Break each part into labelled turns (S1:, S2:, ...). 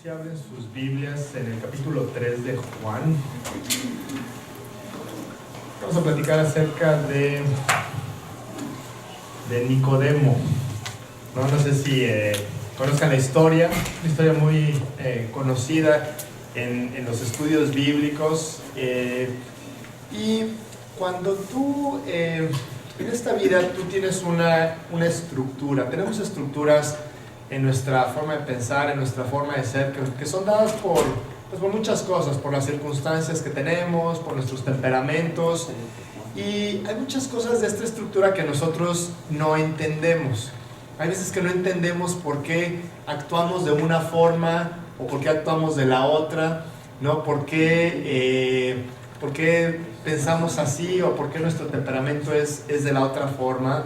S1: Si abren sus Biblias en el capítulo 3 de Juan, vamos a platicar acerca de Nicodemo. No sé si conozcan la historia, una historia muy conocida en los estudios bíblicos. Y cuando tú, en esta vida, tú tienes una estructura, tenemos estructuras en nuestra forma de pensar, en nuestra forma de ser, que son dadas por muchas cosas, por las circunstancias que tenemos, por nuestros temperamentos, y hay muchas cosas de esta estructura que nosotros no entendemos. Hay veces que no entendemos por qué actuamos de una forma o por qué actuamos de la otra, ¿no? ¿Por qué pensamos así o por qué nuestro temperamento es de la otra forma?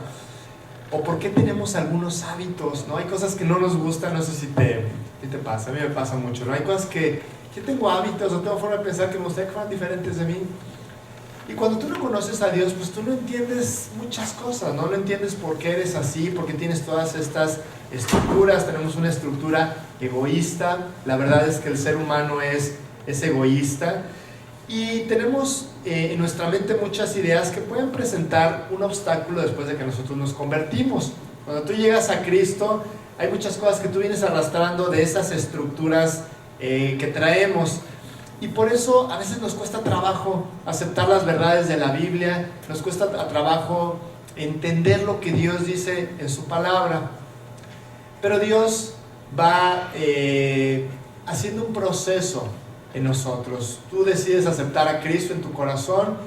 S1: O por qué tenemos algunos hábitos, ¿no? Hay cosas que no nos gustan, no sé si te pasa, a mí me pasa mucho, ¿no? Hay cosas que yo tengo hábitos o tengo forma de pensar que me gustaría que fueran diferentes de mí. Y cuando tú no conoces a Dios, pues tú no entiendes muchas cosas, ¿no? No entiendes por qué eres así, por qué tienes todas estas estructuras. Tenemos una estructura egoísta. La verdad es que el ser humano es egoísta. Y tenemos en nuestra mente muchas ideas que pueden presentar un obstáculo después de que nosotros nos convertimos. Cuando tú llegas a Cristo, hay muchas cosas que tú vienes arrastrando de esas estructuras que traemos. Y por eso a veces nos cuesta trabajo aceptar las verdades de la Biblia, nos cuesta trabajo entender lo que Dios dice en su palabra. Pero Dios va haciendo un proceso en nosotros. Tú decides aceptar a Cristo en tu corazón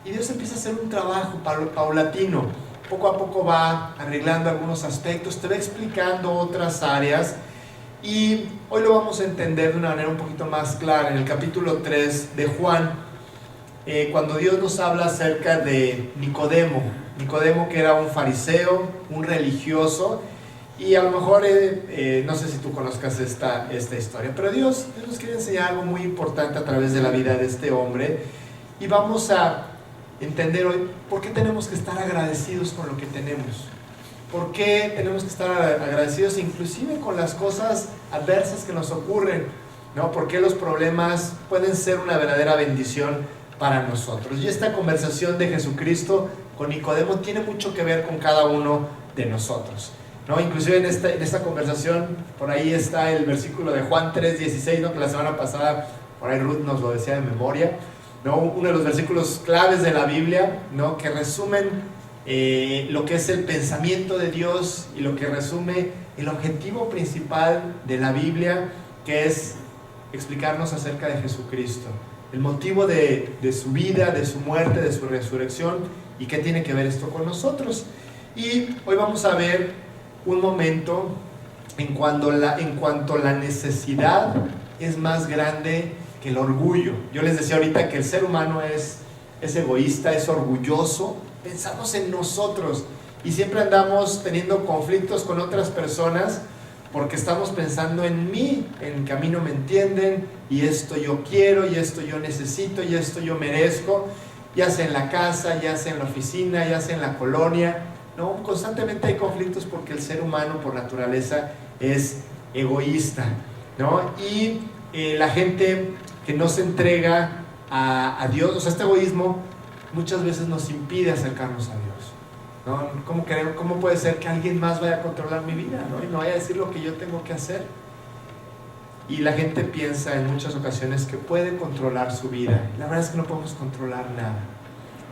S1: y Dios empieza a hacer un trabajo paulatino. Poco a poco va arreglando algunos aspectos, te va explicando otras áreas, y hoy lo vamos a entender de una manera un poquito más clara en el capítulo 3 de Juan, cuando Dios nos habla acerca de Nicodemo, que era un fariseo, un religioso. Y a lo mejor, no sé si tú conozcas esta historia, pero Dios nos quiere enseñar algo muy importante a través de la vida de este hombre. Y vamos a entender hoy por qué tenemos que estar agradecidos con lo que tenemos. ¿Por qué tenemos que estar agradecidos inclusive con las cosas adversas que nos ocurren, ¿no? ¿Por qué los problemas pueden ser una verdadera bendición para nosotros? Y esta conversación de Jesucristo con Nicodemo tiene mucho que ver con cada uno de nosotros, ¿no? Inclusive en esta conversación, por ahí está el versículo de Juan 3:16, ¿no? Que la semana pasada por ahí Ruth nos lo decía de memoria, ¿no? Uno de los versículos claves de la Biblia, ¿no? Que resumen lo que es el pensamiento de Dios y lo que resume el objetivo principal de la Biblia, que es explicarnos acerca de Jesucristo, el motivo de su vida, de su muerte, de su resurrección, y qué tiene que ver esto con nosotros. Y hoy vamos a ver un momento en cuanto la necesidad es más grande que el orgullo. Yo les decía ahorita que el ser humano es egoísta, es orgulloso, pensamos en nosotros y siempre andamos teniendo conflictos con otras personas porque estamos pensando en mí, en que a mí no me entienden, y esto yo quiero, y esto yo necesito, y esto yo merezco, ya sea en la casa, ya sea en la oficina, ya sea en la colonia, ¿no? Constantemente hay conflictos porque el ser humano por naturaleza es egoísta, ¿no? Y la gente que no se entrega a Dios, o sea, este egoísmo muchas veces nos impide acercarnos a Dios, ¿no? ¿Cómo puede ser que alguien más vaya a controlar mi vida, ¿no? Y me vaya a decir lo que yo tengo que hacer? Y la gente piensa en muchas ocasiones que puede controlar su vida. La verdad es que no podemos controlar nada.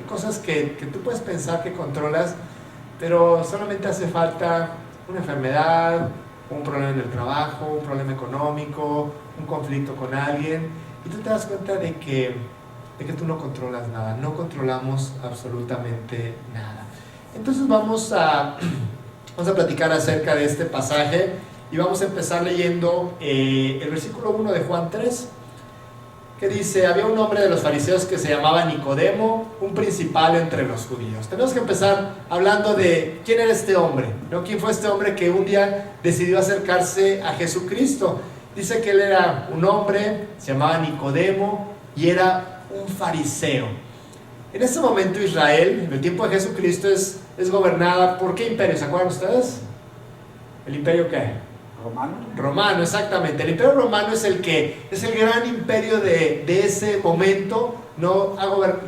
S1: Hay cosas que tú puedes pensar que controlas, pero solamente hace falta una enfermedad, un problema en el trabajo, un problema económico, un conflicto con alguien, y tú te das cuenta de que tú no controlas nada, no controlamos absolutamente nada. Entonces vamos a platicar acerca de este pasaje y vamos a empezar leyendo el versículo 1 de Juan 3, que dice: había un hombre de los fariseos que se llamaba Nicodemo, un principal entre los judíos. Tenemos que empezar hablando de quién era este hombre, ¿no? ¿Quién fue este hombre que un día decidió acercarse a Jesucristo? Dice que él era un hombre, se llamaba Nicodemo, y era un fariseo. En este momento Israel, en el tiempo de Jesucristo, es gobernada ¿por qué imperio? ¿Se acuerdan ustedes? ¿El imperio qué?
S2: ¿Romano?
S1: Romano, exactamente. El Imperio Romano es el gran imperio de ese momento, ¿no?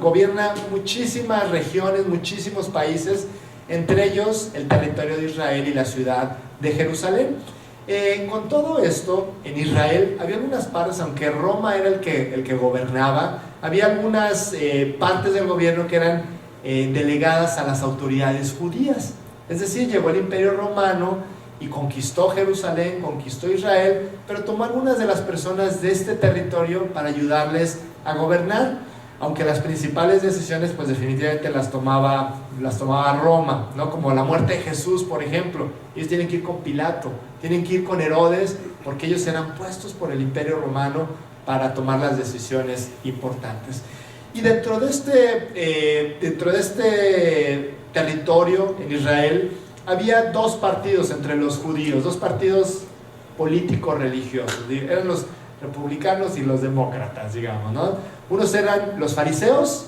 S1: Gobierna muchísimas regiones, muchísimos países, entre ellos el territorio de Israel y la ciudad de Jerusalén. Con todo esto, en Israel había algunas partes, aunque Roma era el que gobernaba, había algunas partes del gobierno que eran delegadas a las autoridades judías. Es decir, llegó el Imperio Romano y conquistó Jerusalén, conquistó Israel, pero tomó algunas de las personas de este territorio para ayudarles a gobernar, aunque las principales decisiones pues definitivamente las tomaba Roma, ¿no? Como la muerte de Jesús, por ejemplo. Ellos tienen que ir con Pilato, tienen que ir con Herodes, porque ellos eran puestos por el Imperio Romano para tomar las decisiones importantes. Y dentro de este territorio en Israel había dos partidos entre los judíos, dos partidos políticos religiosos, eran los republicanos y los demócratas, digamos, ¿no? Unos eran los fariseos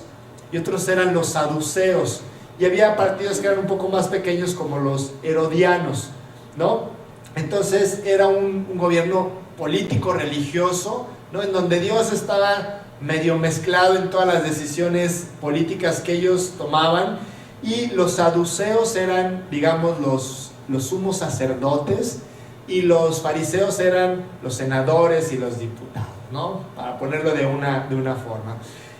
S1: y otros eran los saduceos, y había partidos que eran un poco más pequeños como los herodianos, ¿no? Entonces era un gobierno político religioso, ¿no? En donde Dios estaba medio mezclado en todas las decisiones políticas que ellos tomaban. Y los saduceos eran, digamos, los sumos sacerdotes, y los fariseos eran los senadores y los diputados, ¿no? Para ponerlo de una forma.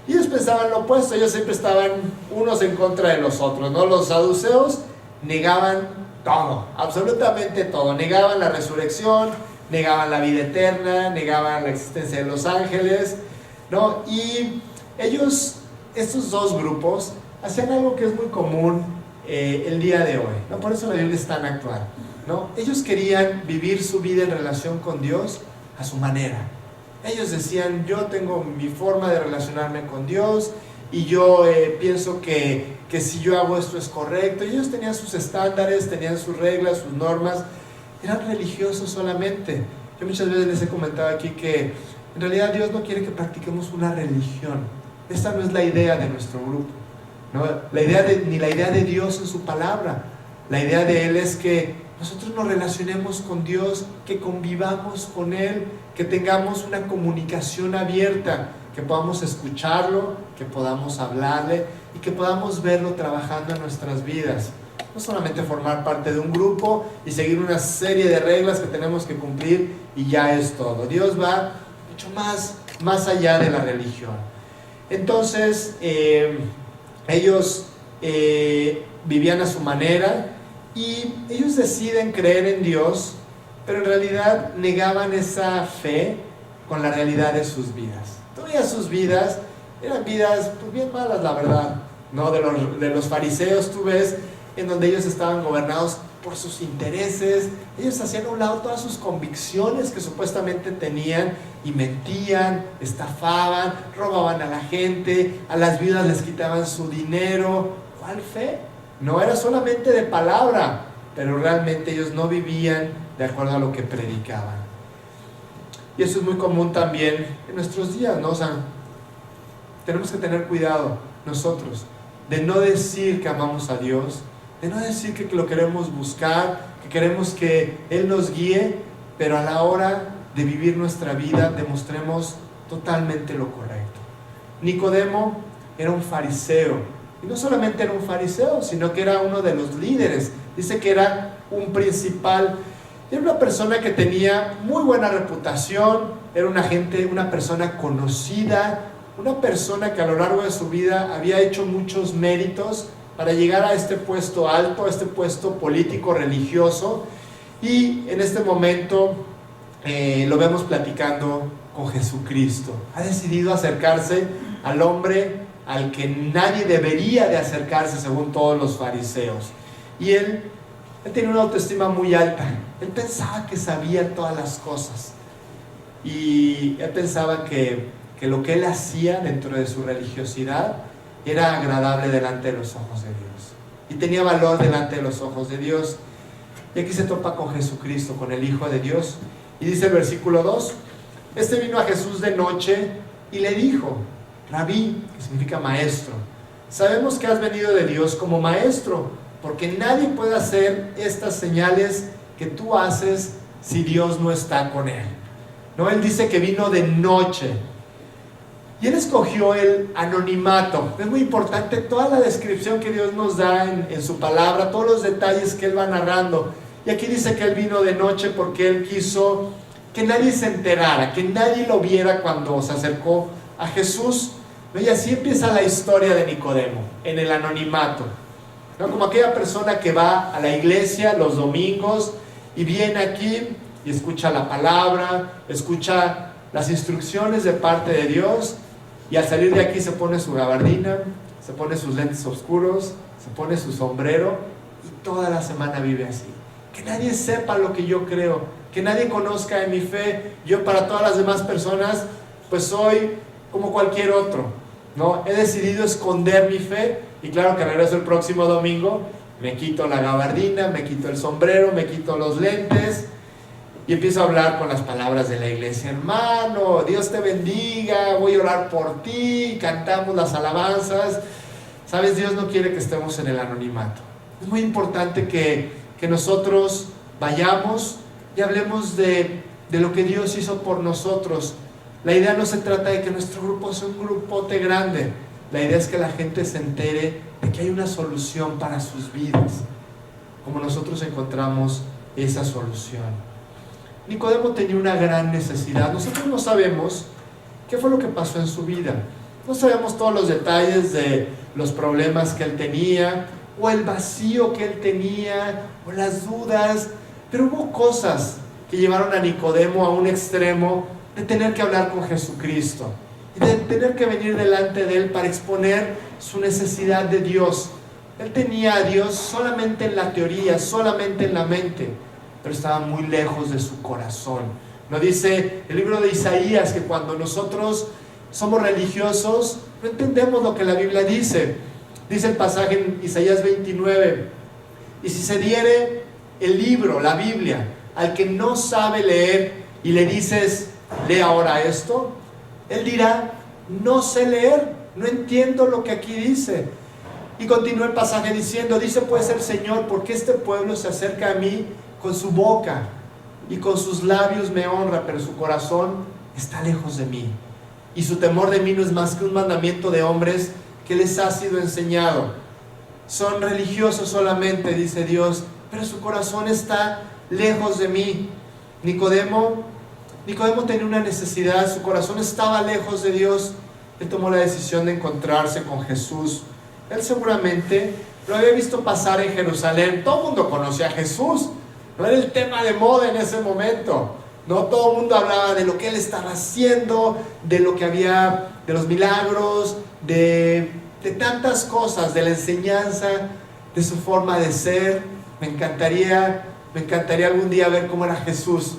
S1: Y ellos pensaban lo opuesto, ellos siempre estaban unos en contra de los otros, ¿no? Los saduceos negaban todo, absolutamente todo. Negaban la resurrección, negaban la vida eterna, negaban la existencia de los ángeles, ¿no? Y ellos, estos dos grupos, hacían algo que es muy común el día de hoy, ¿no? Por eso la Biblia es tan actual, ¿no? Ellos querían vivir su vida en relación con Dios a su manera. Ellos decían, yo tengo mi forma de relacionarme con Dios, y yo pienso que si yo hago esto es correcto. Y ellos tenían sus estándares, tenían sus reglas, sus normas. Eran religiosos solamente. Yo muchas veces les he comentado aquí que en realidad Dios no quiere que practiquemos una religión. Esta no es la idea de nuestro grupo, ¿no? Ni la idea de Dios en su palabra. La idea de Él es que nosotros nos relacionemos con Dios, que convivamos con Él, que tengamos una comunicación abierta, que podamos escucharlo, que podamos hablarle y que podamos verlo trabajando en nuestras vidas. No solamente formar parte de un grupo y seguir una serie de reglas que tenemos que cumplir y ya es todo. Dios va mucho más allá de la religión. Entonces, ellos vivían a su manera, y ellos deciden creer en Dios, pero en realidad negaban esa fe con la realidad de sus vidas. Todavía sus vidas eran vidas pues bien malas, la verdad, ¿no? De los fariseos tú ves en donde ellos estaban gobernados por sus intereses. Ellos hacían a un lado todas sus convicciones que supuestamente tenían y mentían, estafaban, robaban a la gente, a las viudas les quitaban su dinero. ¿Cuál fe? No era solamente de palabra, pero realmente ellos no vivían de acuerdo a lo que predicaban. Y eso es muy común también en nuestros días, ¿no? O sea, tenemos que tener cuidado nosotros de no decir que amamos a Dios, de no decir que lo queremos buscar, que queremos que Él nos guíe, pero a la hora de vivir nuestra vida demostremos totalmente lo correcto. Nicodemo era un fariseo, y no solamente era un fariseo, sino que era uno de los líderes. Dice que era un principal. Era una persona que tenía muy buena reputación, era una persona conocida, una persona que a lo largo de su vida había hecho muchos méritos para llegar a este puesto alto, a este puesto político religioso. Y en este momento lo vemos platicando con Jesucristo. Ha decidido acercarse al hombre al que nadie debería de acercarse según todos los fariseos. Y él tenía una autoestima muy alta. Él pensaba que sabía todas las cosas, y él pensaba que lo que él hacía dentro de su religiosidad era agradable delante de los ojos de Dios, y tenía valor delante de los ojos de Dios. Y aquí se topa con Jesucristo, con el Hijo de Dios, y dice el versículo 2: este vino a Jesús de noche y le dijo: Rabí, que significa maestro, sabemos que has venido de Dios como maestro, porque nadie puede hacer estas señales que tú haces si Dios no está con él? ¿No? Él dice que vino de noche. Y él escogió el anonimato. Es muy importante toda la descripción que Dios nos da en su palabra, todos los detalles que él va narrando. Y aquí dice que él vino de noche porque él quiso que nadie se enterara, que nadie lo viera cuando se acercó a Jesús, ¿no? Y así empieza la historia de Nicodemo, en el anonimato, ¿no? Como aquella persona que va a la iglesia los domingos y viene aquí y escucha la palabra, escucha las instrucciones de parte de Dios, y al salir de aquí se pone su gabardina, se pone sus lentes oscuros, se pone su sombrero y toda la semana vive así. Que nadie sepa lo que yo creo, que nadie conozca de mi fe. Yo para todas las demás personas pues soy como cualquier otro, ¿no? He decidido esconder mi fe, y claro que regreso el próximo domingo, me quito la gabardina, me quito el sombrero, me quito los lentes y empiezo a hablar con las palabras de la iglesia. Hermano, Dios te bendiga, voy a orar por ti, cantamos las alabanzas. ¿Sabes? Dios no quiere que estemos en el anonimato. Es muy importante que nosotros vayamos y hablemos de lo que Dios hizo por nosotros. La idea no se trata de que nuestro grupo sea un grupote grande. La idea es que la gente se entere de que hay una solución para sus vidas, como nosotros encontramos esa solución. Nicodemo tenía una gran necesidad. Nosotros no sabemos qué fue lo que pasó en su vida. No sabemos todos los detalles de los problemas que él tenía, o el vacío que él tenía, o las dudas, pero hubo cosas que llevaron a Nicodemo a un extremo de tener que hablar con Jesucristo y de tener que venir delante de él para exponer su necesidad de Dios. Él tenía a Dios solamente en la teoría, solamente en la mente, pero estaba muy lejos de su corazón. Nos dice el libro de Isaías que cuando nosotros somos religiosos no entendemos lo que la Biblia dice. Dice el pasaje en Isaías 29: y si se diere el libro, la Biblia, al que no sabe leer y le dices, lee ahora esto, él dirá, no sé leer, no entiendo lo que aquí dice. Y continúa el pasaje diciendo, dice pues el Señor, porque este pueblo se acerca a mí con su boca y con sus labios me honra, pero su corazón está lejos de mí, y su temor de mí no es más que un mandamiento de hombres que les ha sido enseñado. Son religiosos solamente, dice Dios, pero su corazón está lejos de mí. Nicodemo tenía una necesidad, su corazón estaba lejos de Dios. Él tomó la decisión de encontrarse con Jesús. Él seguramente lo había visto pasar en Jerusalén. Todo el mundo conocía a Jesús, no era el tema de moda en ese momento, no todo el mundo hablaba de lo que él estaba haciendo, de lo que había, de los milagros, de tantas cosas, de la enseñanza, de su forma de ser. Me encantaría algún día ver cómo era Jesús,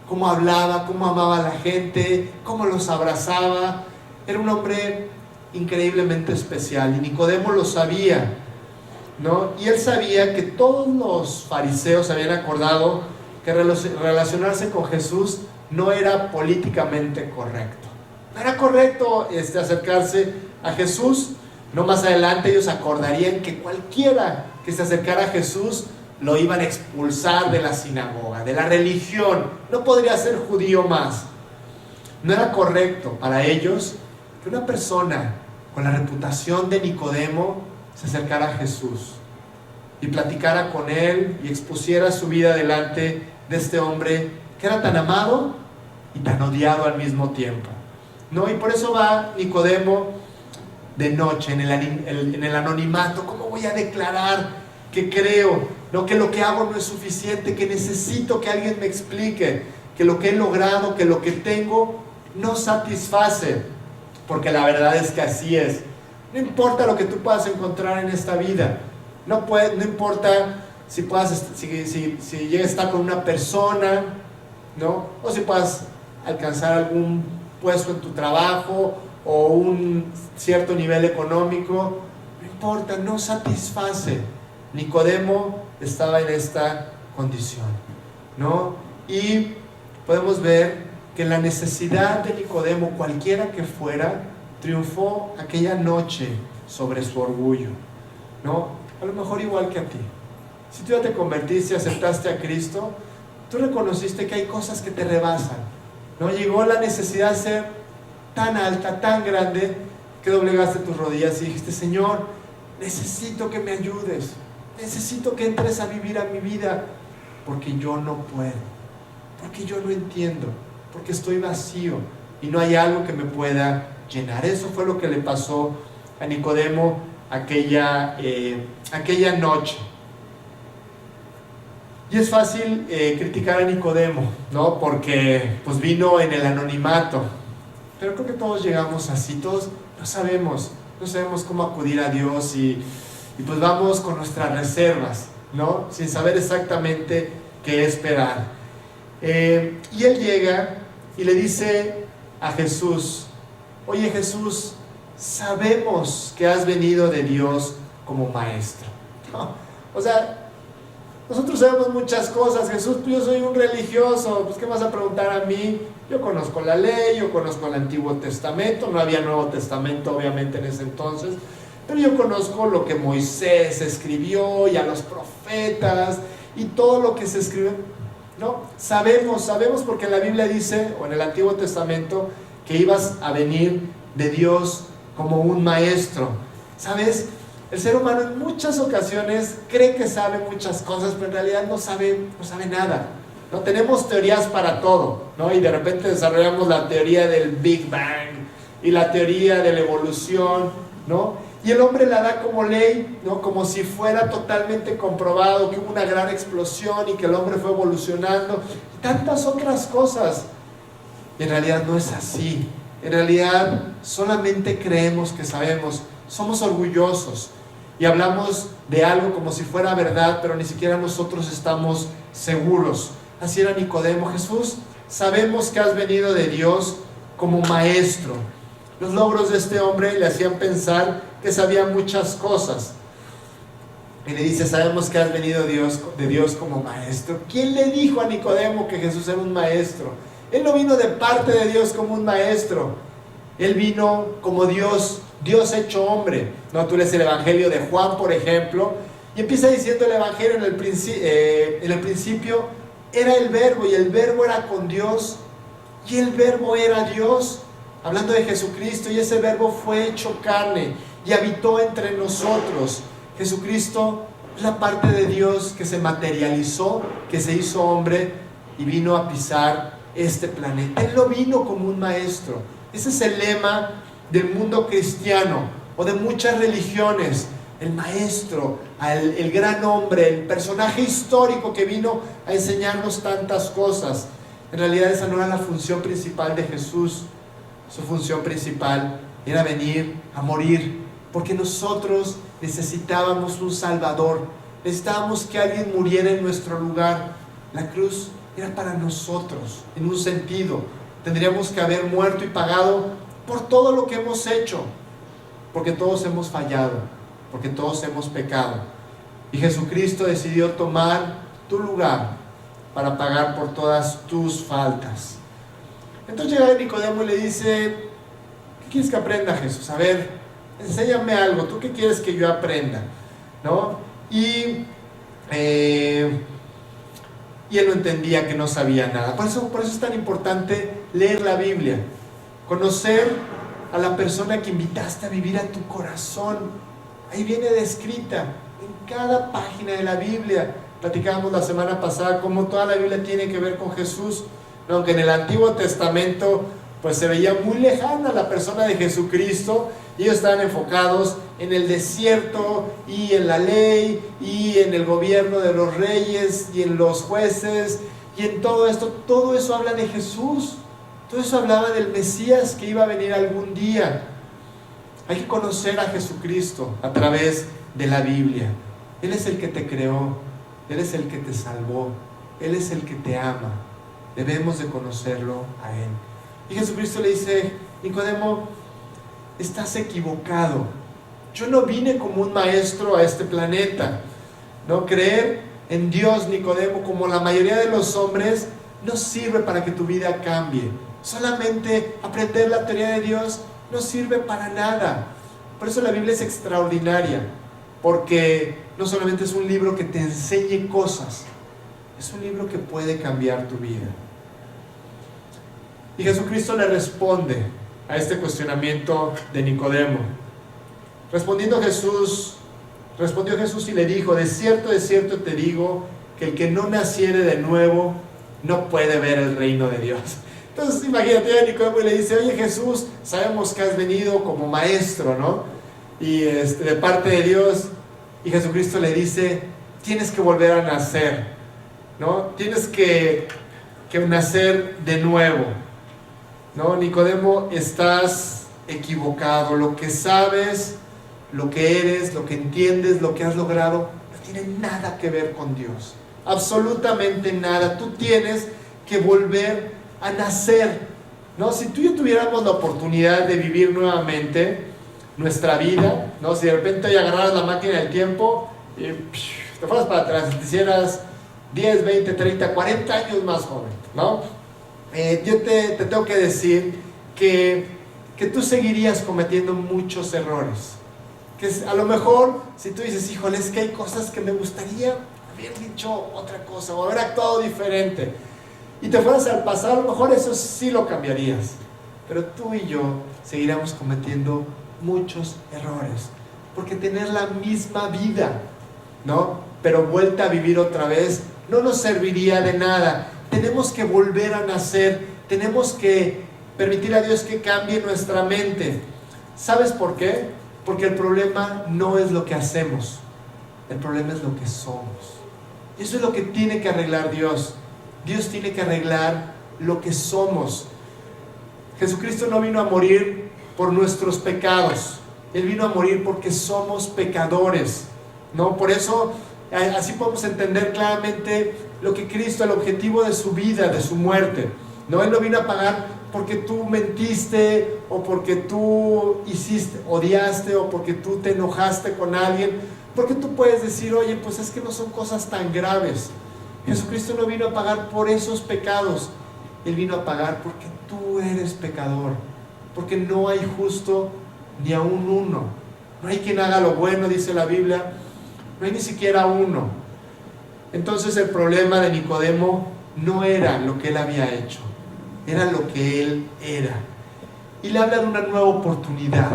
S1: cómo hablaba, cómo amaba a la gente, cómo los abrazaba. Era un hombre increíblemente especial, y Nicodemo lo sabía, ¿no? Y él sabía que todos los fariseos habían acordado que relacionarse con Jesús no era políticamente correcto. No era correcto acercarse a Jesús. No, más adelante ellos acordarían que cualquiera que se acercara a Jesús lo iban a expulsar de la sinagoga, de la religión. No podría ser judío más. No era correcto para ellos que una persona con la reputación de Nicodemo se acercara a Jesús y platicara con él y expusiera su vida delante de este hombre que era tan amado y tan odiado al mismo tiempo, ¿no? Y por eso va Nicodemo de noche, en el anonimato. ¿Cómo voy a declarar que creo? No, que lo que hago no es suficiente, que necesito que alguien me explique, que lo que he logrado, que lo que tengo no satisface, porque la verdad es que así es. No importa lo que tú puedas encontrar en esta vida, no importa si llegues a estar con una persona, ¿no? O si puedas alcanzar algún puesto en tu trabajo o un cierto nivel económico, no importa, no satisface. Nicodemo estaba en esta condición, ¿no? Y podemos ver que la necesidad de Nicodemo, cualquiera que fuera, triunfó aquella noche sobre su orgullo, ¿no? A lo mejor igual que a ti. Si tú ya te convertiste y aceptaste a Cristo, tú reconociste que hay cosas que te rebasan, ¿no? Llegó la necesidad de ser tan alta, tan grande, que doblegaste tus rodillas y dijiste: Señor, necesito que me ayudes, necesito que entres a vivir a mi vida, porque yo no puedo, porque yo no entiendo, porque estoy vacío y no hay algo que me pueda llenar. Eso fue lo que le pasó a Nicodemo aquella noche. Y es fácil criticar a Nicodemo, ¿no? Porque pues vino en el anonimato. Pero creo que todos llegamos así, todos no sabemos cómo acudir a Dios y pues vamos con nuestras reservas, ¿no? Sin saber exactamente qué esperar. Y él llega y le dice a Jesús: oye Jesús, sabemos que has venido de Dios como maestro, ¿no? O sea, nosotros sabemos muchas cosas. Jesús, pues yo soy un religioso, pues ¿qué vas a preguntar a mí? Yo conozco la ley, yo conozco el Antiguo Testamento, no había Nuevo Testamento obviamente en ese entonces, pero yo conozco lo que Moisés escribió y a los profetas y todo lo que se escribió, ¿no? Sabemos porque la Biblia dice, o en el Antiguo Testamento, que ibas a venir de Dios como un maestro. ¿Sabes? El ser humano en muchas ocasiones cree que sabe muchas cosas, pero en realidad no sabe nada, ¿no? Tenemos teorías para todo, ¿no? Y de repente desarrollamos la teoría del Big Bang y la teoría de la evolución, ¿no? Y el hombre la da como ley, ¿no? Como si fuera totalmente comprobado que hubo una gran explosión y que el hombre fue evolucionando, y tantas otras cosas. Y en realidad no es así. En realidad solamente creemos que sabemos. Somos orgullosos y hablamos de algo como si fuera verdad, pero ni siquiera nosotros estamos seguros. Así era Nicodemo. Jesús, sabemos que has venido de Dios como maestro. Los logros de este hombre le hacían pensar que sabía muchas cosas. Y le dice: sabemos que has venido de Dios como maestro. ¿Quién le dijo a Nicodemo que Jesús era un maestro? Él no vino de parte de Dios como un maestro. Él vino como Dios hecho hombre, ¿no? Tú lees el Evangelio de Juan, por ejemplo, y empieza diciendo el Evangelio: en el principio era el Verbo, y el Verbo era con Dios, y el Verbo era Dios. Hablando de Jesucristo, y ese Verbo fue hecho carne y habitó entre nosotros. Jesucristo es la parte de Dios que se materializó, que se hizo hombre y vino a pisar este planeta. Él no vino como un maestro. Ese es el lema del mundo cristiano o de muchas religiones: el maestro, el gran hombre, el personaje histórico que vino a enseñarnos tantas cosas. En realidad esa no era la función principal de Jesús. Su función principal era venir a morir, porque nosotros necesitábamos un Salvador, necesitábamos que alguien muriera en nuestro lugar. La cruz era para nosotros, en un sentido. Tendríamos que haber muerto y pagado por todo lo que hemos hecho, porque todos hemos fallado, porque todos hemos pecado. Y Jesucristo decidió tomar tu lugar para pagar por todas tus faltas. Entonces llega Nicodemo y le dice: ¿qué quieres que aprenda, Jesús? A ver, enséñame algo. ¿Tú qué quieres que yo aprenda? ¿No? Y él no entendía, que no sabía nada. Por eso es tan importante leer la Biblia, conocer a la persona que invitaste a vivir a tu corazón. Ahí viene descrita en cada página de la Biblia. Platicábamos la semana pasada cómo toda la Biblia tiene que ver con Jesús, aunque en el Antiguo Testamento pues se veía muy lejana la persona de Jesucristo. Ellos estaban enfocados en el desierto y en la ley y en el gobierno de los reyes y en los jueces y en todo esto. Todo eso habla de Jesús, todo eso hablaba del Mesías que iba a venir algún día. Hay que conocer a Jesucristo a través de la Biblia. Él es el que te creó, Él es el que te salvó, Él es el que te ama. Debemos de conocerlo a Él. Y Jesucristo le dice: Nicodemo, estás equivocado. Yo no vine como un maestro a este planeta. No creer en Dios, Nicodemo, como la mayoría de los hombres, no sirve para que tu vida cambie. Solamente aprender la teoría de Dios no sirve para nada. Por eso la Biblia es extraordinaria, porque no solamente es un libro que te enseñe cosas, Es un libro que puede cambiar tu vida. Y Jesucristo le responde a este cuestionamiento de Nicodemo. Respondió Jesús y le dijo: de cierto te digo, que el que no naciere de nuevo no puede ver el reino de Dios. Entonces imagínate a Nicodemo y le dice: oye Jesús, sabemos que has venido como maestro, ¿no? Y de parte de Dios. Y Jesucristo le dice: tienes que volver a nacer, ¿no? Tienes que nacer de nuevo, ¿no? Nicodemo, estás equivocado. Lo que sabes, lo que eres, lo que entiendes, lo que has logrado, no tiene nada que ver con Dios. Absolutamente nada. Tú tienes que volver a nacer, ¿no? Si tú y yo tuviéramos la oportunidad de vivir nuevamente nuestra vida, ¿no? Si de repente hoy agarraras la máquina del tiempo y te fueras para atrás y te hicieras 10, 20, 30, 40 años más joven, ¿no? Yo te tengo que decir que tú seguirías cometiendo muchos errores. Que a lo mejor, si tú dices: híjole, es que hay cosas que me gustaría haber dicho otra cosa o haber actuado diferente, y te fueras al pasado, a lo mejor eso sí lo cambiarías. Pero tú y yo seguiríamos cometiendo muchos errores, porque tener la misma vida, ¿no? Pero vuelta a vivir otra vez, no nos serviría de nada. Tenemos que volver a nacer, tenemos que permitir a Dios que cambie nuestra mente. ¿Sabes por qué? Porque el problema no es lo que hacemos, el problema es lo que somos. Y eso es lo que tiene que arreglar Dios. Dios tiene que arreglar lo que somos. Jesucristo no vino a morir por nuestros pecados, Él vino a morir porque somos pecadores, ¿no? Por eso, así podemos entender claramente lo que Cristo, el objetivo de su vida, de su muerte, ¿no? Él no vino a pagar porque tú mentiste, o porque tú odiaste, o porque tú te enojaste con alguien, porque tú puedes decir: oye, pues es que no son cosas tan graves. Jesucristo no vino a pagar por esos pecados, Él vino a pagar porque tú eres pecador, porque no hay justo ni aún uno. No hay quien haga lo bueno, dice la Biblia, no hay ni siquiera uno. Entonces el problema de Nicodemo no era lo que él había hecho, era lo que él era. Y le habla de una nueva oportunidad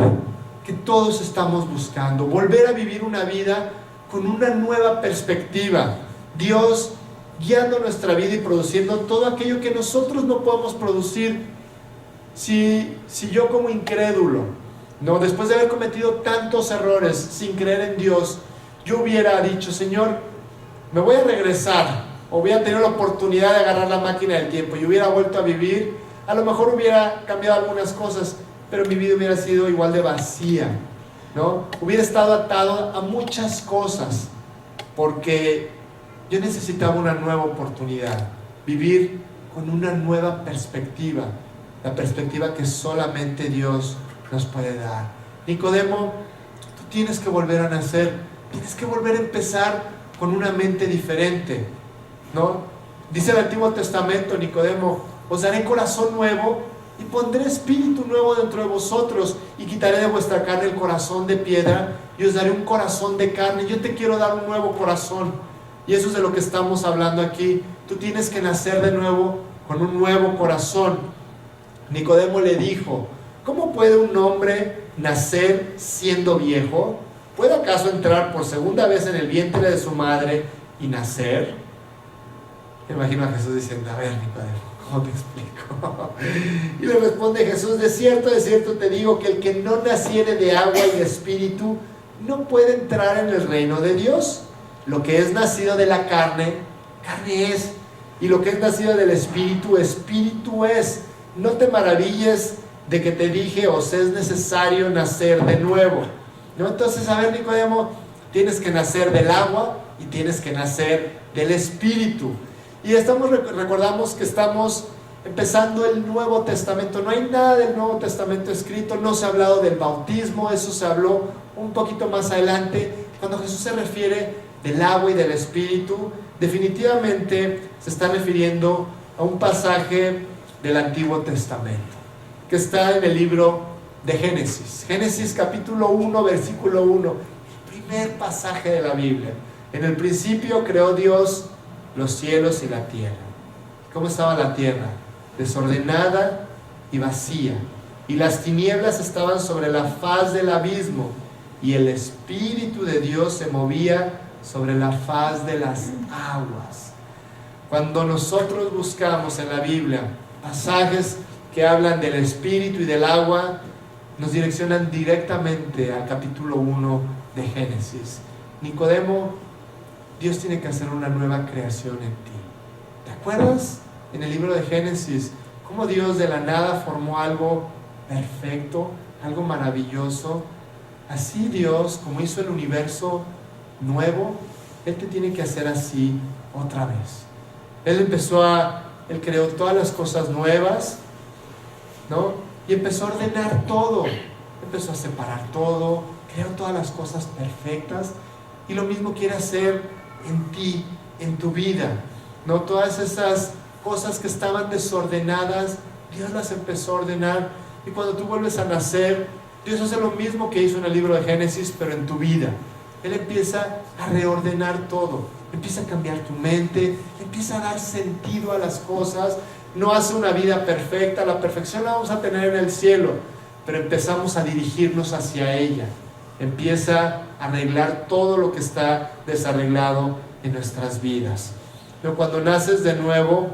S1: que todos estamos buscando: volver a vivir una vida con una nueva perspectiva. Dios guiando nuestra vida y produciendo todo aquello que nosotros no podemos producir. Si yo, como incrédulo, ¿no?, después de haber cometido tantos errores sin creer en Dios, yo hubiera dicho: Señor, me voy a regresar, o voy a tener la oportunidad de agarrar la máquina del tiempo, y hubiera vuelto a vivir, a lo mejor hubiera cambiado algunas cosas, pero mi vida hubiera sido igual de vacía, ¿no? Hubiera estado atado a muchas cosas, porque yo necesitaba una nueva oportunidad, vivir con una nueva perspectiva, la perspectiva que solamente Dios nos puede dar. Nicodemo, tú tienes que volver a nacer, tienes que volver a empezar con una mente diferente, ¿no? Dice el Antiguo Testamento: Nicodemo, os daré corazón nuevo y pondré espíritu nuevo dentro de vosotros, y quitaré de vuestra carne el corazón de piedra y os daré un corazón de carne. Yo te quiero dar un nuevo corazón. Y eso es de lo que estamos hablando aquí. Tú tienes que nacer de nuevo con un nuevo corazón. Nicodemo le dijo: ¿cómo puede un hombre nacer siendo viejo? ¿Puede acaso entrar por segunda vez en el vientre de su madre y nacer? Me imagino a Jesús diciendo: a ver, Nicodemo, ¿cómo te explico? Y le responde Jesús: de cierto te digo, que el que no naciere de agua y de espíritu no puede entrar en el reino de Dios. Lo que es nacido de la carne, carne es, y lo que es nacido del espíritu, espíritu es. No te maravilles de que te dije: os es necesario nacer de nuevo, ¿no? Entonces, a ver, Nicodemo, tienes que nacer del agua y tienes que nacer del espíritu. Y recordamos que estamos empezando el Nuevo Testamento. No hay nada del Nuevo Testamento escrito, no se ha hablado del bautismo, eso se habló un poquito más adelante. Cuando Jesús se refiere del agua y del espíritu, definitivamente se está refiriendo a un pasaje del Antiguo Testamento que está en el libro de Génesis. Génesis capítulo 1, versículo 1, el primer pasaje de la Biblia. En el principio creó Dios los cielos y la tierra. ¿Cómo estaba la tierra? Desordenada y vacía, y las tinieblas estaban sobre la faz del abismo, y el Espíritu de Dios se movía sobre la faz de las aguas. Cuando nosotros buscamos en la Biblia pasajes que hablan del Espíritu y del agua, nos direccionan directamente al capítulo 1 de Génesis. Nicodemo, Dios tiene que hacer una nueva creación en ti. ¿Te acuerdas en el libro de Génesis cómo Dios de la nada formó algo perfecto, algo maravilloso? Así Dios, como hizo el universo nuevo, Él te tiene que hacer así otra vez. Él creó todas las cosas nuevas, ¿no? Y empezó a ordenar todo, empezó a separar todo, creó todas las cosas perfectas, y lo mismo quiere hacer en ti, en tu vida, ¿no? Todas esas cosas que estaban desordenadas, Dios las empezó a ordenar, y cuando tú vuelves a nacer, Dios hace lo mismo que hizo en el libro de Génesis, pero en tu vida. Él empieza a reordenar todo, empieza a cambiar tu mente, empieza a dar sentido a las cosas. No hace una vida perfecta, la perfección la vamos a tener en el cielo, pero empezamos a dirigirnos hacia ella. Empieza a arreglar todo lo que está desarreglado en nuestras vidas. Pero cuando naces de nuevo,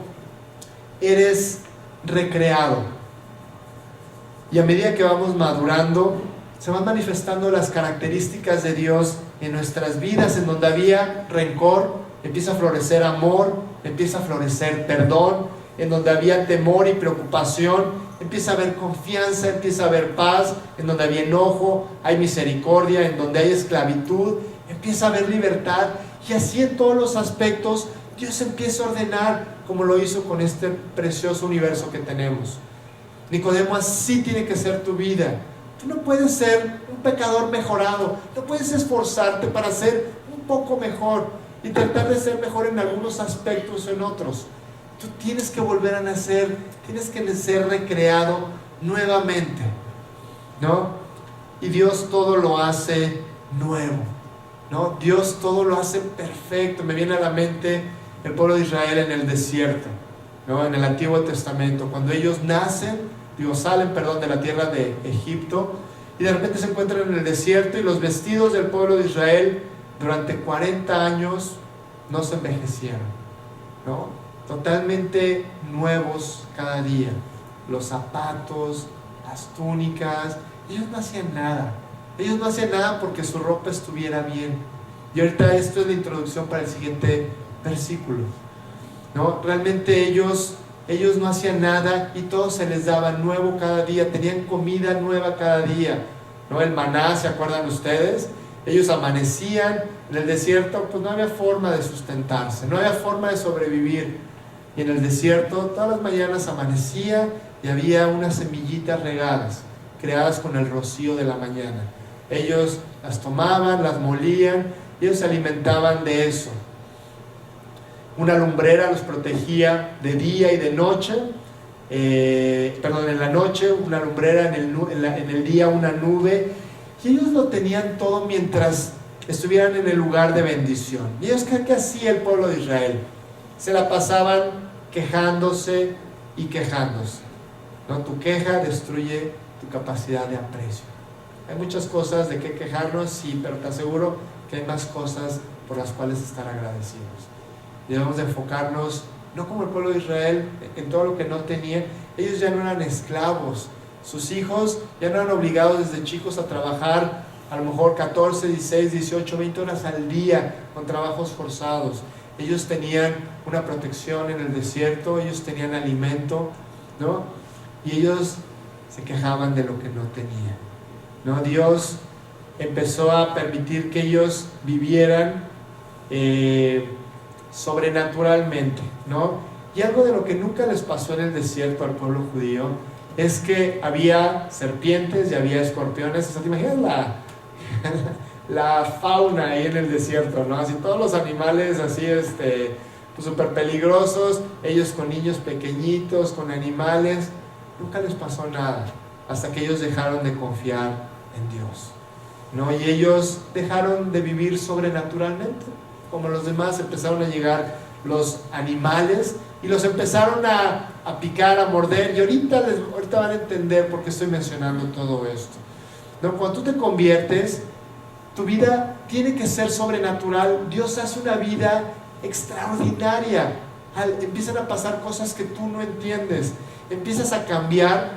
S1: eres recreado. Y a medida que vamos madurando, se van manifestando las características de Dios en nuestras vidas. En donde había rencor, empieza a florecer amor, empieza a florecer perdón. En donde había temor y preocupación, empieza a haber confianza, empieza a haber paz. En donde había enojo, hay misericordia. En donde hay esclavitud, empieza a haber libertad. Y así en todos los aspectos, Dios empieza a ordenar, como lo hizo con este precioso universo que tenemos. Nicodemo, así tiene que ser tu vida. Tú no puedes ser un pecador mejorado, no puedes esforzarte para ser un poco mejor y tratar de ser mejor en algunos aspectos o en otros. Tú tienes que volver a nacer, tienes que ser recreado nuevamente, ¿no? Y Dios todo lo hace nuevo, ¿no? Dios todo lo hace perfecto. Me viene a la mente el pueblo de Israel en el desierto, ¿no? En el Antiguo Testamento, cuando ellos salen de la tierra de Egipto, y de repente se encuentran en el desierto, y los vestidos del pueblo de Israel durante 40 años no se envejecieron, ¿no? Totalmente nuevos cada día. Los zapatos, las túnicas, ellos no hacían nada porque su ropa estuviera bien. Y ahorita esto es la introducción para el siguiente versículo, ¿no? Realmente ellos no hacían nada, y todo se les daba nuevo cada día. Tenían comida nueva cada día, ¿no? El maná, ¿se acuerdan ustedes? Ellos amanecían en el desierto, pues no había forma de sustentarse, no había forma de sobrevivir. Y en el desierto todas las mañanas amanecía y había unas semillitas regadas, creadas con el rocío de la mañana. Ellos las tomaban, las molían, y ellos se alimentaban de eso. Una lumbrera los protegía de día y de noche. En la noche una lumbrera, en el día una nube. Y ellos lo tenían todo mientras estuvieran en el lugar de bendición. ¿Y ellos qué hacía el pueblo de Israel? Se la pasaban quejándose y quejándose, ¿no? Tu queja destruye tu capacidad de aprecio. Hay muchas cosas de qué quejarnos, sí, pero te aseguro que hay más cosas por las cuales estar agradecidos. Debemos de enfocarnos, no como el pueblo de Israel, en todo lo que no tenían. Ellos ya no eran esclavos. Sus hijos ya no eran obligados desde chicos a trabajar a lo mejor 14, 16, 18, 20 horas al día con trabajos forzados. Ellos tenían una protección en el desierto, ellos tenían alimento, ¿no? Y ellos se quejaban de lo que no tenían, ¿no? Dios empezó a permitir que ellos vivieran sobrenaturalmente, ¿no? Y algo de lo que nunca les pasó en el desierto al pueblo judío es que había serpientes y había escorpiones. O sea, ¿te imaginas la fauna ahí en el desierto, ¿no? Así todos los animales así, pues súper peligrosos, ellos con niños pequeñitos, con animales. Nunca les pasó nada hasta que ellos dejaron de confiar en Dios, ¿no? Y ellos dejaron de vivir sobrenaturalmente. Como los demás, empezaron a llegar los animales y los empezaron a picar, a morder. Y ahorita van a entender por qué estoy mencionando todo esto, ¿no? Cuando tú te conviertes, tu vida tiene que ser sobrenatural. Dios hace una vida extraordinaria. Empiezan a pasar cosas que tú no entiendes. Empiezas a cambiar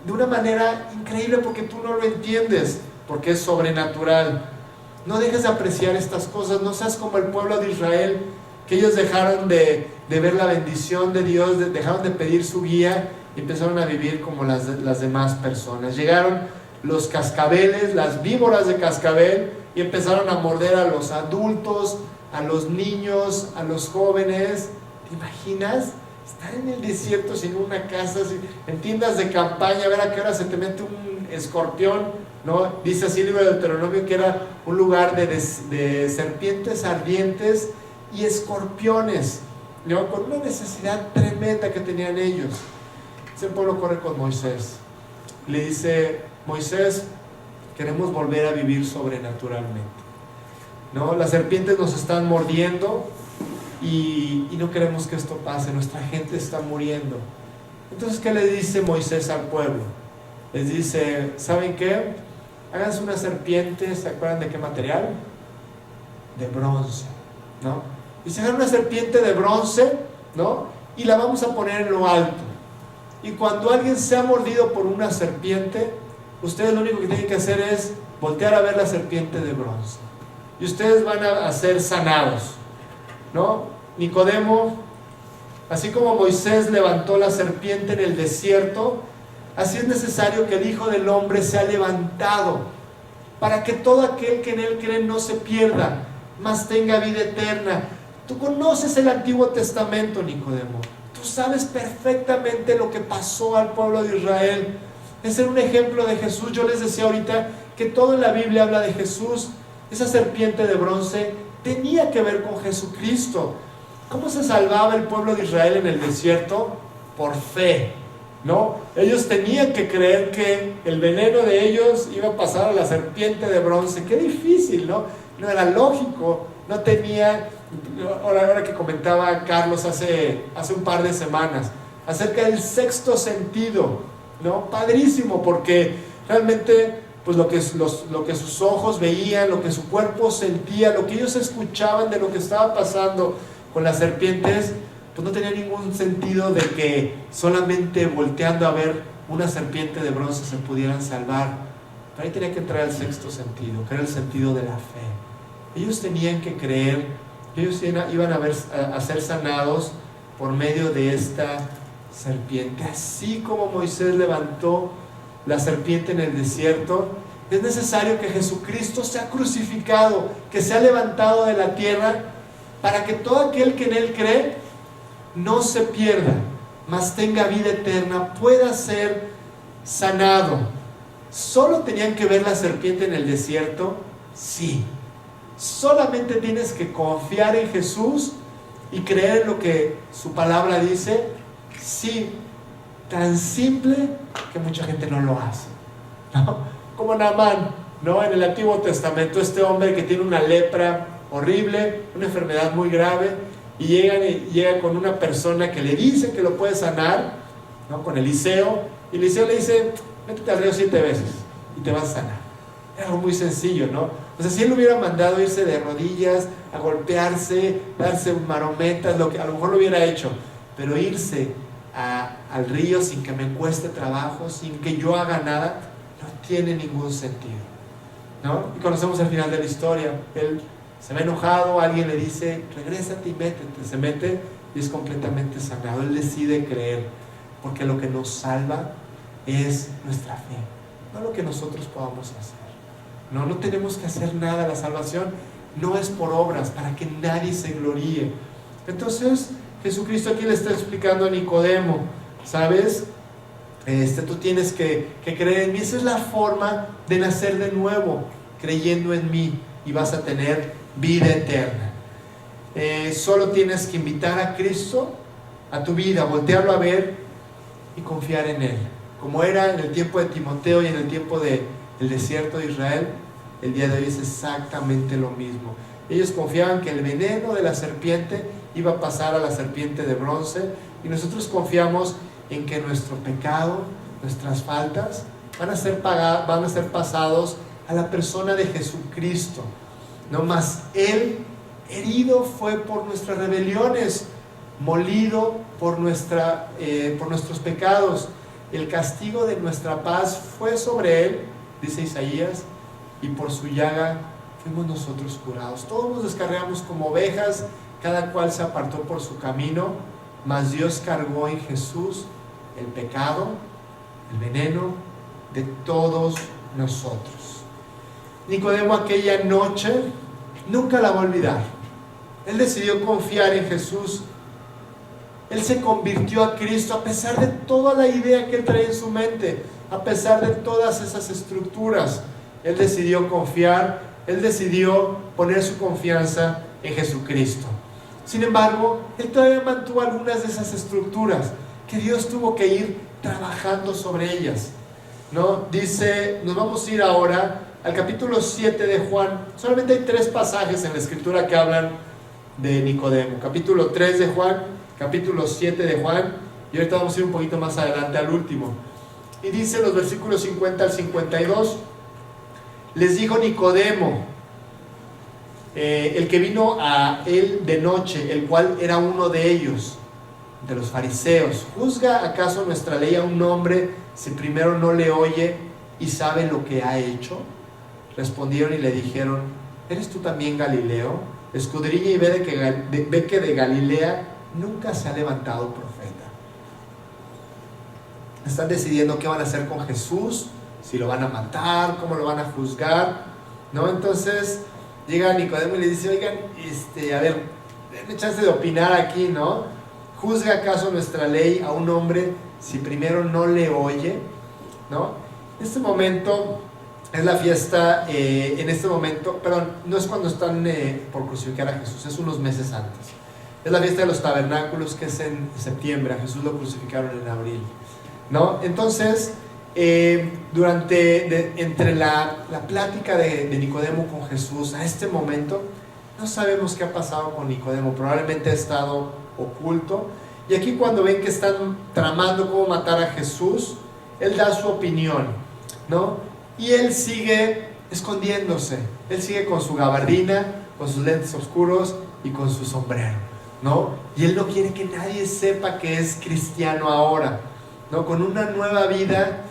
S1: de una manera increíble porque tú no lo entiendes, porque es sobrenatural. No dejes de apreciar estas cosas. No seas como el pueblo de Israel, que ellos dejaron de ver la bendición de Dios, dejaron de pedir su guía y empezaron a vivir como las demás personas. Llegaron los cascabeles, las víboras de cascabel, y empezaron a morder a los adultos, a los niños, a los jóvenes. ¿Te imaginas? Estar en el desierto sin una casa, en tiendas de campaña, a ver a qué hora se te mete un escorpión, ¿no? Dice así el libro de Deuteronomio que era un lugar de serpientes ardientes y escorpiones, ¿no? Con una necesidad tremenda que tenían ellos. Ese pueblo corre con Moisés. Le dice: Moisés, queremos volver a vivir sobrenaturalmente, ¿no? Las serpientes nos están mordiendo y no queremos que esto pase. Nuestra gente está muriendo. Entonces, ¿qué le dice Moisés al pueblo? Les dice: ¿saben qué? Háganse una serpiente. ¿Se acuerdan de qué material? De bronce, ¿no? Y se hagan una serpiente de bronce, ¿no? Y la vamos a poner en lo alto. Y cuando alguien sea mordido por una serpiente, ustedes lo único que tienen que hacer es voltear a ver la serpiente de bronce, y ustedes van a ser sanados, ¿no? Nicodemo, así como Moisés levantó la serpiente en el desierto, así es necesario que el Hijo del Hombre sea levantado, para que todo aquel que en él cree no se pierda, mas tenga vida eterna. Tú conoces el Antiguo Testamento, Nicodemo. Tú sabes perfectamente lo que pasó al pueblo de Israel. Ese era un ejemplo de Jesús. Yo les decía ahorita que todo en la Biblia habla de Jesús. Esa serpiente de bronce tenía que ver con Jesucristo. ¿Cómo se salvaba el pueblo de Israel en el desierto? Por fe, ¿no? Ellos tenían que creer que el veneno de ellos iba a pasar a la serpiente de bronce. Qué difícil, ¿no? No era lógico. No tenía... Ahora que comentaba Carlos hace un par de semanas acerca del sexto sentido, ¿no? Padrísimo, porque realmente pues lo que sus ojos veían, lo que su cuerpo sentía, lo que ellos escuchaban de lo que estaba pasando con las serpientes, pues no tenía ningún sentido de que solamente volteando a ver una serpiente de bronce se pudieran salvar. Pero ahí tenía que entrar el sexto sentido, que era el sentido de la fe. Ellos tenían que creer que ellos iban a ser sanados por medio de esta serpiente. Así como Moisés levantó la serpiente en el desierto, es necesario que Jesucristo sea crucificado, que sea levantado de la tierra, para que todo aquel que en él cree no se pierda, mas tenga vida eterna, pueda ser sanado. ¿Solo tenían que ver la serpiente en el desierto? Sí. Solamente tienes que confiar en Jesús y creer en lo que su palabra dice. Sí, tan simple que mucha gente no lo hace, ¿no? Como Naamán, ¿no? En el Antiguo Testamento, este hombre que tiene una lepra horrible, una enfermedad muy grave, y llega con una persona que le dice que lo puede sanar, ¿no? Con Eliseo, y Eliseo le dice: métete al río 7 veces y te vas a sanar. Era algo muy sencillo, ¿no? O sea, si él hubiera mandado irse de rodillas, a golpearse, darse marometas, a lo mejor lo hubiera hecho, pero irse al río sin que me cueste trabajo, sin que yo haga nada, no tiene ningún sentido, ¿no? Y conocemos el final de la historia. Él se ve enojado, alguien le dice: regrésate y métete. Se mete y es completamente sanado. Él decide creer, porque lo que nos salva es nuestra fe, no lo que nosotros podamos hacer. No tenemos que hacer nada. La salvación no es por obras, para que nadie se gloríe. Entonces Jesucristo aquí le está explicando a Nicodemo: ¿sabes? Tú tienes que creer en mí. Esa es la forma de nacer de nuevo, creyendo en mí, y vas a tener vida eterna. Solo tienes que invitar a Cristo a tu vida, voltearlo a ver y confiar en Él, como era en el tiempo de Timoteo y en el tiempo del desierto de Israel. El día de hoy es exactamente lo mismo. Ellos confiaban que el veneno de la serpiente iba a pasar a la serpiente de bronce, y nosotros confiamos en que nuestro pecado, nuestras faltas, van a ser pasados a la persona de Jesucristo. No más, Él herido fue por nuestras rebeliones, molido por nuestros pecados. El castigo de nuestra paz fue sobre Él, dice Isaías, y por su llaga fuimos nosotros curados. Todos nos descarriamos como ovejas, cada cual se apartó por su camino, mas Dios cargó en Jesús el pecado, el veneno de todos nosotros. Nicodemo aquella noche nunca la va a olvidar. Él decidió confiar en Jesús. Él se convirtió a Cristo a pesar de toda la idea que él traía en su mente, a pesar de todas esas estructuras. Él decidió confiar, él decidió poner su confianza en Jesucristo. Sin embargo, él todavía mantuvo algunas de esas estructuras que Dios tuvo que ir trabajando sobre ellas, ¿no? Dice, nos vamos a ir ahora al capítulo 7 de Juan. Solamente hay 3 pasajes en la escritura que hablan de Nicodemo. Capítulo 3 de Juan, capítulo 7 de Juan, y ahorita vamos a ir un poquito más adelante al último. Y dice los versículos 50 al 52, les dijo Nicodemo, el que vino a él de noche, el cual era uno de ellos, de los fariseos: ¿juzga acaso nuestra ley a un hombre si primero no le oye y sabe lo que ha hecho? Respondieron y le dijeron: ¿eres tú también Galileo? Escudriña y ve que de Galilea nunca se ha levantado profeta. Están decidiendo qué van a hacer con Jesús, si lo van a matar, cómo lo van a juzgar, ¿no? Entonces llega Nicodemo y le dice: oigan, a ver, denme chance de opinar aquí, ¿no? ¿Juzga acaso nuestra ley a un hombre si primero no le oye? ¿No? En este momento es la fiesta, no es cuando están por crucificar a Jesús, es unos meses antes. Es la fiesta de los tabernáculos, que es en septiembre. A Jesús lo crucificaron en abril, ¿no? Entonces, entre la plática de Nicodemo con Jesús a este momento, no sabemos qué ha pasado con Nicodemo. Probablemente ha estado oculto. Y aquí, cuando ven que están tramando cómo matar a Jesús, él da su opinión, ¿no? Y él sigue escondiéndose. Él sigue con su gabardina, con sus lentes oscuros y con su sombrero, ¿no? Y él no quiere que nadie sepa que es cristiano ahora, ¿no? Con una nueva vida,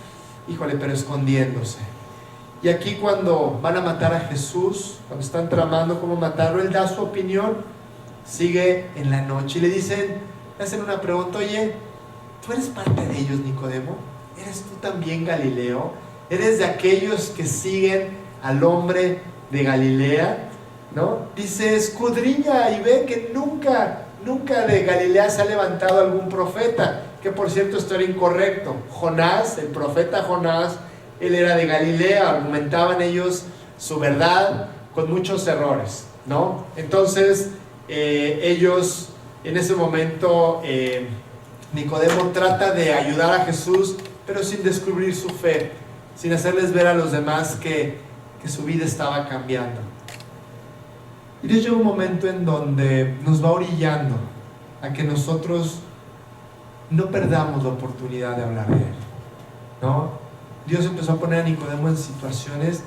S1: híjole, pero escondiéndose. Y aquí, cuando van a matar a Jesús, cuando están tramando cómo matarlo, él da su opinión. Sigue en la noche y le hacen una pregunta: oye, ¿tú eres parte de ellos, Nicodemo? ¿Eres tú también Galileo? ¿Eres de aquellos que siguen al hombre de Galilea? ¿No? Dice: escudriña y ve que nunca de Galilea se ha levantado algún profeta. Que, por cierto, esto era incorrecto. Jonás, el profeta Jonás, él era de Galilea. Argumentaban ellos su verdad con muchos errores, ¿no? Entonces, ellos, en ese momento, Nicodemo trata de ayudar a Jesús, pero sin descubrir su fe, sin hacerles ver a los demás que su vida estaba cambiando. Y Dios llega un momento en donde nos va orillando a que nosotros no perdamos la oportunidad de hablar de Él, ¿no? Dios empezó a poner a Nicodemo en situaciones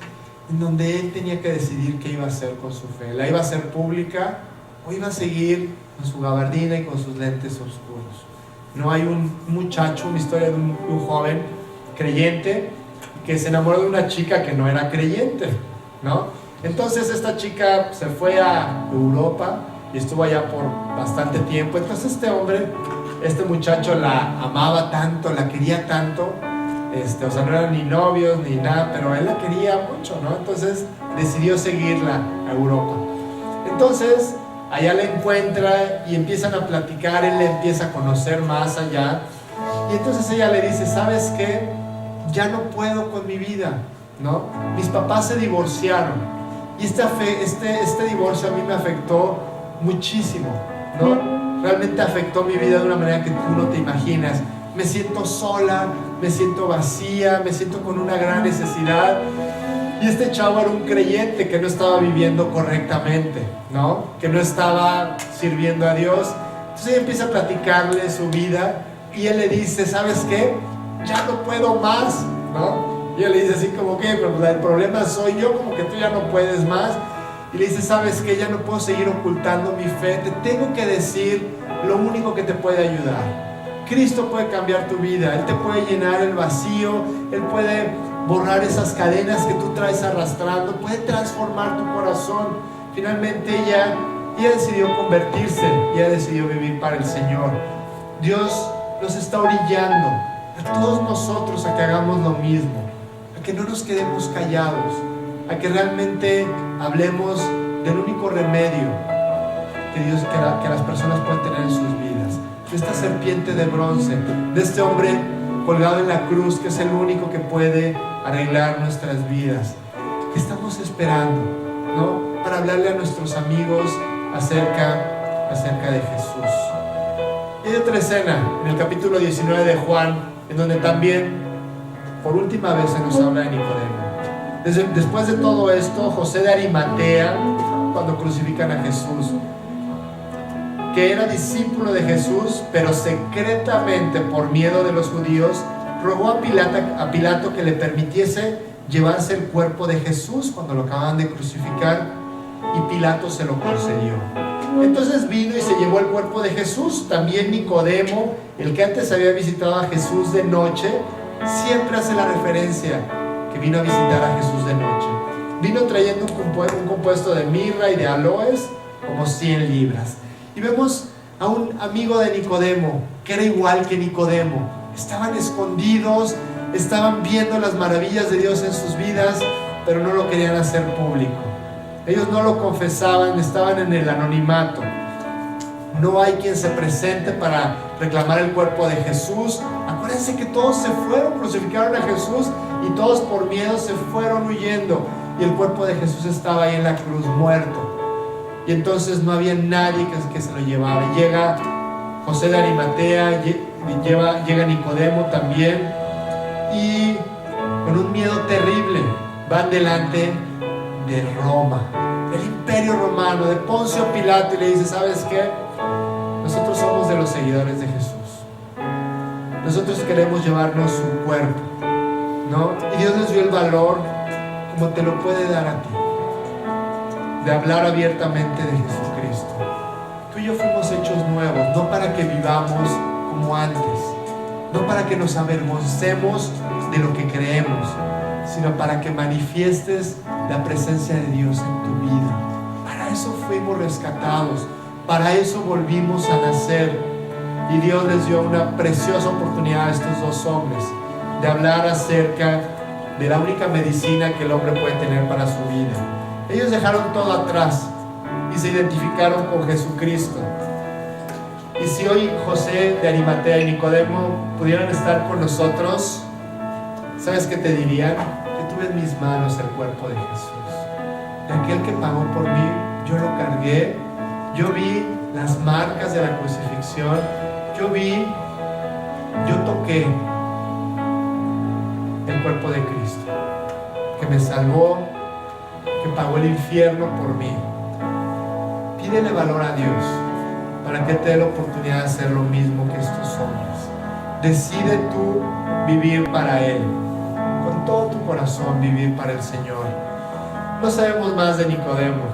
S1: en donde él tenía que decidir qué iba a hacer con su fe. ¿La iba a hacer pública o iba a seguir con su gabardina y con sus lentes oscuros? No, hay un muchacho, una historia de un joven creyente que se enamoró de una chica que no era creyente, ¿no? Entonces esta chica se fue a Europa y estuvo allá por bastante tiempo. Entonces este muchacho la amaba tanto, la quería tanto, o sea, no eran ni novios ni nada, pero él la quería mucho, ¿no? Entonces decidió seguirla a Europa. Entonces allá la encuentra y empiezan a platicar. Él le empieza a conocer más allá, y entonces ella le dice: ¿sabes qué? Ya no puedo con mi vida, ¿no? Mis papás se divorciaron y este divorcio a mí me afectó muchísimo, ¿no? Realmente afectó mi vida de una manera que tú no te imaginas. Me siento sola, me siento vacía, me siento con una gran necesidad. Y este chavo era un creyente que no estaba viviendo correctamente, ¿no? Que no estaba sirviendo a Dios. Entonces ella empieza a platicarle su vida y él le dice, ¿sabes qué? Ya no puedo más, ¿no? Y él le dice así como que, pero el problema soy yo, como que tú ya no puedes más. Y le dice, ¿sabes qué? Ya no puedo seguir ocultando mi fe, te tengo que decir lo único que te puede ayudar. Cristo puede cambiar tu vida, Él te puede llenar el vacío, Él puede borrar esas cadenas que tú traes arrastrando, puede transformar tu corazón. Finalmente ella decidió convertirse, ella decidió vivir para el Señor. Dios nos está orillando a todos nosotros a que hagamos lo mismo, a que no nos quedemos callados, a que realmente hablemos del único remedio que las personas pueden tener en sus vidas, de esta serpiente de bronce, de este hombre colgado en la cruz, que es el único que puede arreglar nuestras vidas. ¿Qué estamos esperando, no? Para hablarle a nuestros amigos acerca de Jesús. Y hay otra escena en el capítulo 19 de Juan, en donde también por última vez se nos habla de Nicodemo. Después de todo esto, José de Arimatea, cuando crucifican a Jesús, que era discípulo de Jesús, pero secretamente por miedo de los judíos, rogó a Pilato que le permitiese llevarse el cuerpo de Jesús cuando lo acababan de crucificar, y Pilato se lo concedió. Entonces vino y se llevó el cuerpo de Jesús. También Nicodemo, el que antes había visitado a Jesús de noche, siempre hace la referencia que vino a visitar a Jesús de noche. Vino trayendo un compuesto de mirra y de aloes, como 100 libras. Y vemos a un amigo de Nicodemo, que era igual que Nicodemo. Estaban escondidos, estaban viendo las maravillas de Dios en sus vidas, pero no lo querían hacer público. Ellos no lo confesaban, estaban en el anonimato. No hay quien se presente para reclamar el cuerpo de Jesús. Acuérdense que todos se fueron, crucificaron a Jesús y todos por miedo se fueron huyendo. Y el cuerpo de Jesús estaba ahí en la cruz, muerto. Y entonces no había nadie que se lo llevara. Llega José de Arimatea, llega Nicodemo también, y con un miedo terrible van delante de Roma, del imperio romano, de Poncio Pilato, y le dice, ¿sabes qué? Nosotros somos de los seguidores de Jesús, nosotros queremos llevarnos su cuerpo, ¿no? Y Dios les dio el valor, como te lo puede dar a ti, de hablar abiertamente de Jesucristo. Tú y yo fuimos hechos nuevos, no para que vivamos como antes, no para que nos avergoncemos de lo que creemos, sino para que manifiestes la presencia de Dios en tu vida. Para eso fuimos rescatados, para eso volvimos a nacer. Y Dios les dio una preciosa oportunidad a estos dos hombres de hablar acerca de la única medicina que el hombre puede tener para su vida. Ellos dejaron todo atrás y se identificaron con Jesucristo. Y si hoy José de Arimatea y Nicodemo pudieran estar con nosotros, ¿sabes qué te dirían? Que tuve en mis manos el cuerpo de Jesús, de aquel que pagó por mí. Yo lo cargué, yo vi las marcas de la crucifixión, yo toqué el cuerpo de Cristo, que me salvó, que pagó el infierno por mí. Pídele valor a Dios para que te dé la oportunidad de hacer lo mismo que estos hombres. Decide tú vivir para Él, con todo tu corazón vivir para el Señor. No sabemos más de Nicodemo,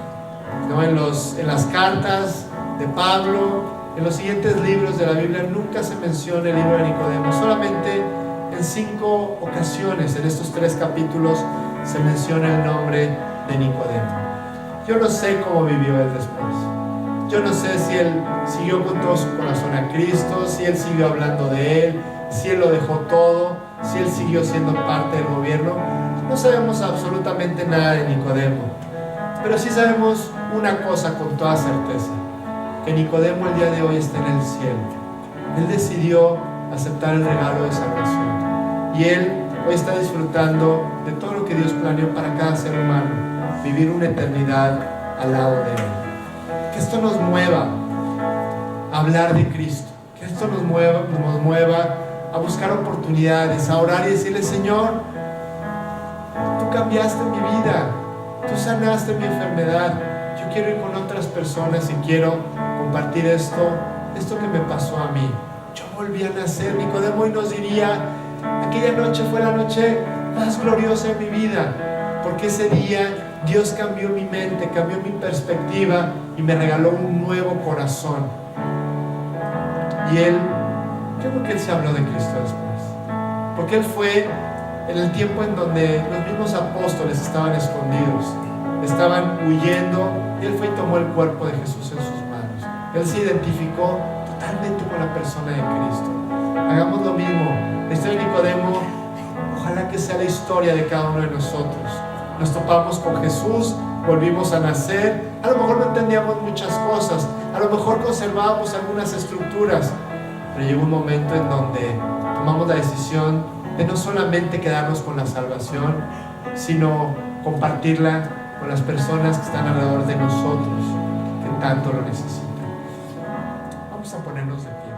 S1: ¿no? En las cartas de Pablo, en los siguientes libros de la Biblia, nunca se menciona el libro de Nicodemo. Solamente en 5 ocasiones en estos 3 capítulos se menciona el nombre de Nicodemo. Yo no sé cómo vivió él después. Yo no sé si él siguió con todo su corazón a Cristo, si él siguió hablando de Él, si él lo dejó todo, si él siguió siendo parte del gobierno. No sabemos absolutamente nada de Nicodemo, pero sí sabemos una cosa con toda certeza, que Nicodemo el día de hoy está en el cielo. Él decidió aceptar el regalo de salvación y él hoy está disfrutando de todo lo que Dios planeó para cada ser humano, vivir una eternidad al lado de Él. Que esto nos mueva a hablar de Cristo, que esto nos mueva a buscar oportunidades, a orar y decirle: Señor, tú tú cambiaste mi vida, tú sanaste mi enfermedad. Yo quiero ir con otras personas y quiero compartir esto que me pasó a mí. Yo volví a nacer. Nicodemo hoy nos diría, aquella noche fue la noche más gloriosa de mi vida, porque ese día Dios cambió mi mente, cambió mi perspectiva y me regaló un nuevo corazón. Y Él, creo que Él se habló de Cristo después, porque Él fue en el tiempo en donde los mismos apóstoles estaban escondidos, estaban huyendo, y Él fue y tomó el cuerpo de Jesús en sus manos. Él se identificó totalmente con la persona de Cristo. Hagamos lo mismo. La historia de Nicodemo, ojalá que sea la historia de cada uno de nosotros. Nos topamos con Jesús, volvimos a nacer, a lo mejor no entendíamos muchas cosas, a lo mejor conservábamos algunas estructuras, pero llegó un momento en donde tomamos la decisión de no solamente quedarnos con la salvación, sino compartirla con las personas que están alrededor de nosotros, que tanto lo necesitan. Vamos a ponernos de pie.